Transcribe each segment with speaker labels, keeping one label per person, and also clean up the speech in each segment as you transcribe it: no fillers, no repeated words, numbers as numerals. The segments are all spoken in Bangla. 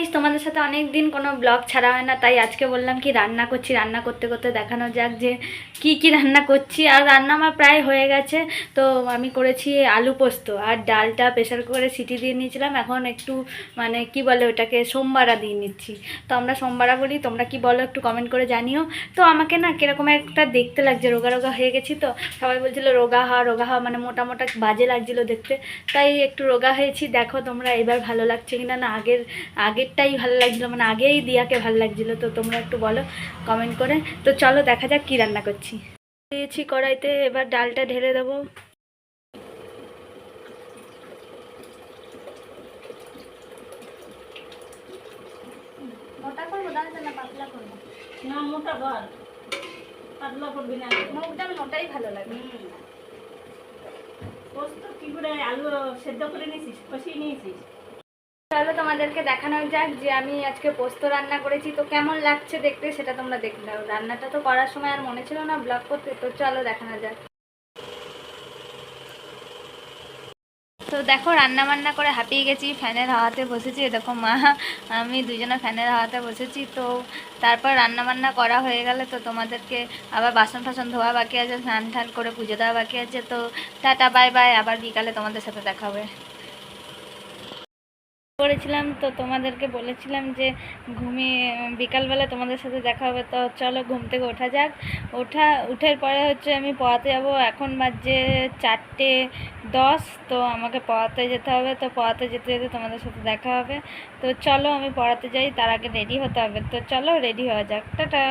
Speaker 1: গাইস, তোমাদের সাথে অনেক দিন কোনো ব্লগ ছাড়া হয় না, তাই আজকে বললাম কি রান্না করছি, রান্না করতে করতে দেখানো যাক যে কি রান্না করছি। আর রান্না আমার প্রায় হয়ে গেছে। তো আমি করেছি আলু পোস্ত, আর ডালটা প্রেশার কুকারে সিটি দিয়ে নিয়েছিলাম। এখন একটু মানে কি বলে ওটাকে, সোমবারা দিয়ে নিচ্ছি। তো আমরা সোমবারা বলি, তোমরা কি বলো একটু কমেন্ট করে জানিও। তো আমাকে না কিরকম একটা দেখতে লাগছে, রোগা রোগা হয়ে গেছি। তো সবাই বলছিল রোগা হওয়া, মানে মোটা মোটা বাজে লাগছিলো দেখতে, তাই একটু রোগা হয়েছি। দেখো তোমরা এবার ভালো লাগছে কিনা। না আগেরটাই ভালো লাগছিলো, মানে আগেই দিয়াকে ভালো লাগছিলো। তো তোমরা একটু বলো কমেন্ট করে। তো চলো দেখা যাক কি রান্না করছি। দিয়েছি কড়াইতে, এবার ডালটা ঢেলে দেবো। মোটা করবো ডালটা না পাতলা করবো?
Speaker 2: না মোটা কর, পাতলা করবি না।
Speaker 1: মুগ ডাল মোটাই ভালো লাগে।
Speaker 2: পোস্ত কি করে আলু সেদ্ধ করে নিয়েছিস, কষিয়ে নিয়েছিস?
Speaker 1: চলো তোমাদেরকে দেখানো যাক যে আমি আজকে পোস্ত রান্না করেছি। তো কেমন লাগছে দেখতে সেটা তোমরা দেখে নাও। রান্নাটা তো করার সময় আর মনে ছিল না ব্লগ করতে, তো চলো দেখানো যাক। তো দেখো রান্না বান্না করে হাঁপিয়ে গেছি, ফ্যানের হাওয়াতে বসেছি। দেখো মা আমি দুজনে ফ্যানের হাওয়াতে বসেছি। তো তারপর রান্না বান্না করা হয়ে গেলে তো তোমাদেরকে আবার বাসন ফাসন ধোয়া বাকি আছে, স্নান টান করে পুজো দেওয়া বাকি আছে। তো টাটা বাই বাই, আবার বিকালে তোমাদের সাথে দেখা হবে। করেছিলাম তো তোমাদেরকে বলেছিলাম যে ঘুমিয়ে বিকালবেলা তোমাদের সাথে দেখা হবে। তো চলো ঘুম থেকে ওঠা যাক। উঠের পরে হচ্ছে আমি পড়াতে যাব। এখন বাজে 4:10। তো আমাকে পড়াতে যেতে হবে। তো পড়াতে যেতে যেতে তোমাদের সাথে দেখা হবে। তো চলো আমি পড়াতে যাই, তার আগে রেডি হতে হবে। তো চলো রেডি হওয়া যাক। টাটা।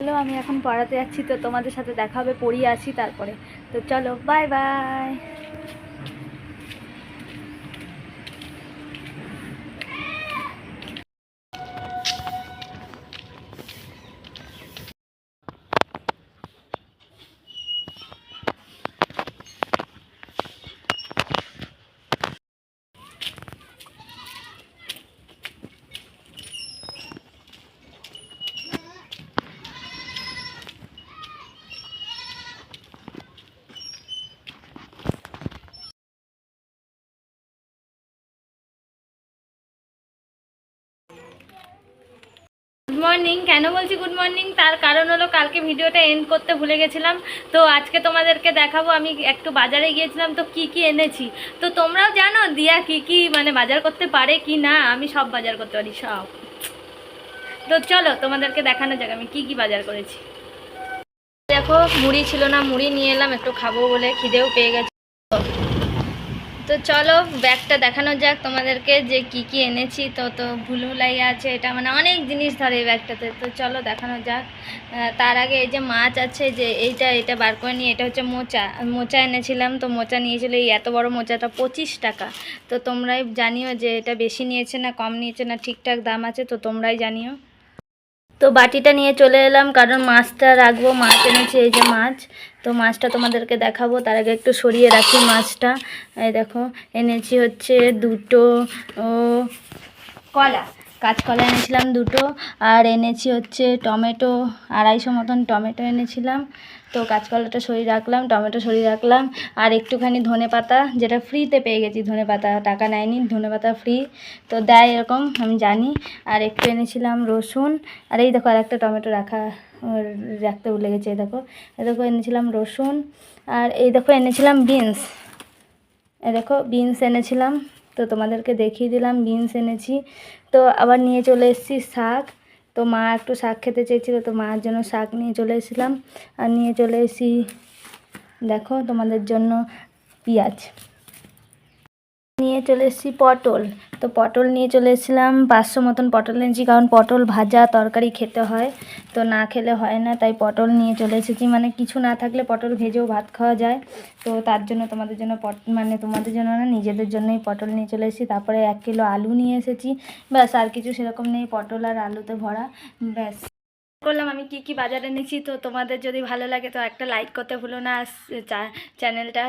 Speaker 1: চলো আমি এখন পড়াতে যাচ্ছি, তো তোমাদের সাথে দেখা হবে, পড়িয়ে আসি তারপরে। তো চলো বাই বাই। Good morning. কেন বলছি গুড মর্নিং, তার কারণ হলো কালকে ভিডিওটা এন্ড করতে ভুলে গেছিলাম। তো আজকে তোমাদেরকে দেখাবো আমি একটু বাজারে গিয়েছিলাম, তো কি এনেছি। তো তোমরাও জানো দিয়া কি মানে বাজার করতে পারে কি না। আমি সব বাজার করতে পারি, সব। তো চলো তোমাদেরকে দেখানো যাক আমি কি বাজার করেছি। দেখো মুড়ি ছিল না, মুড়ি নিয়ে এলাম একটু খাবো বলে, খিদেও পেয়ে গেছে। তো চলো ব্যাগটা দেখানো যাক তোমাদেরকে যে কি এনেছি। তো ভুলভুলাইয়া আছে, এটা মানে অনেক জিনিস ধরে এই ব্যাগটাতে। তো চলো দেখানো যাক। তার আগে এই যে মাছ আছে, যে এটা বার করে নিয়ে, এটা হচ্ছে মোচা এনেছিলাম। তো মোচা নিয়েছিল এই এত বড় মোচাটা 25 টাকা। তো তোমরাই জানিও যে এটা বেশি নিয়েছে না কম নিয়েছে, না ঠিকঠাক দাম আছে, তো তোমরাই জানিও। তো বাটিটা নিয়ে চলে এলাম, কারণ মাছটা রাখবো। মাছ এনেছি, এই যে মাছ। তো মাছটা তোমাদেরকে দেখাবো, তার আগে একটু সরিয়ে রাখি মাছটা। এই দেখো এনেছি হচ্ছে দুটো কলা, কাঁচকলা এনেছিলাম দুটো। আর এনেছি হচ্ছে টমেটো, 250 মতন টমেটো এনেছিলাম। তো কাঁচকলাটা সরিয়ে রাখলাম, টমেটো সরিয়ে রাখলাম। আর একটুখানি ধনেপাতা, যেটা ফ্রিতে পেয়ে গেছি, ধনেপাতা টাকা নেয়নি, ধনেপাতা ফ্রি তো দেয় এরকম আমি জানি। আর একটু এনেছিলাম রসুন। আর এই দেখো আর একটা টমেটো রাখতে ভুলে গেছি। এই দেখো এনেছিলাম রসুন। আর এই দেখো এনেছিলাম বিনস। এই দেখো বিনস এনেছিলাম। তো তোমাদেরকে দেখিয়ে দিলাম বিনস এনেছি। তো আবার নিয়ে চলে এসেছি শাক। তো মা একটু শাক খেতে চেয়েছিলো, তো মার জন্য শাক নিয়ে চলে এসেছিলাম। আর নিয়ে চলে এসেছি দেখো তোমাদের জন্য পেঁয়াজ। নিয়ে চলে এসেছি পটল। তো পটল নিয়ে চলে এসেছিলাম 500 মতন পটল এনেছি, কারণ পটল ভাজা তরকারি খেতে হয়, তো না খেলে হয় না, তাই পটল নিয়ে চলে এসেছি। মানে কিছু না থাকলে পটল ভেজেও ভাত খাওয়া যায়। তো তার জন্য তোমাদের জন্য মানে তোমাদের জন্য না, নিজেদের জন্যই পটল নিয়ে চলে এসেছি। তারপরে 1 কিলো আলু নিয়ে এসেছি। ব্যাস আর কিছু সেরকম নেই, পটল আর আলুতে ভরা। ব্যাস করলাম আমি কি বাজার এনেছি। তো তোমাদের যদি ভালো লাগে তো একটা লাইক করতে ভুলো না, চ্যানেলটা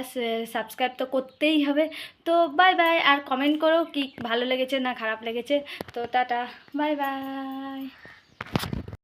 Speaker 1: সাবস্ক্রাইব তো করতেই হবে। তো বাই বাই, আর কমেন্ট করো কি ভালো লেগেছে না খারাপ লেগেছে। তো টাটা বাই বাই।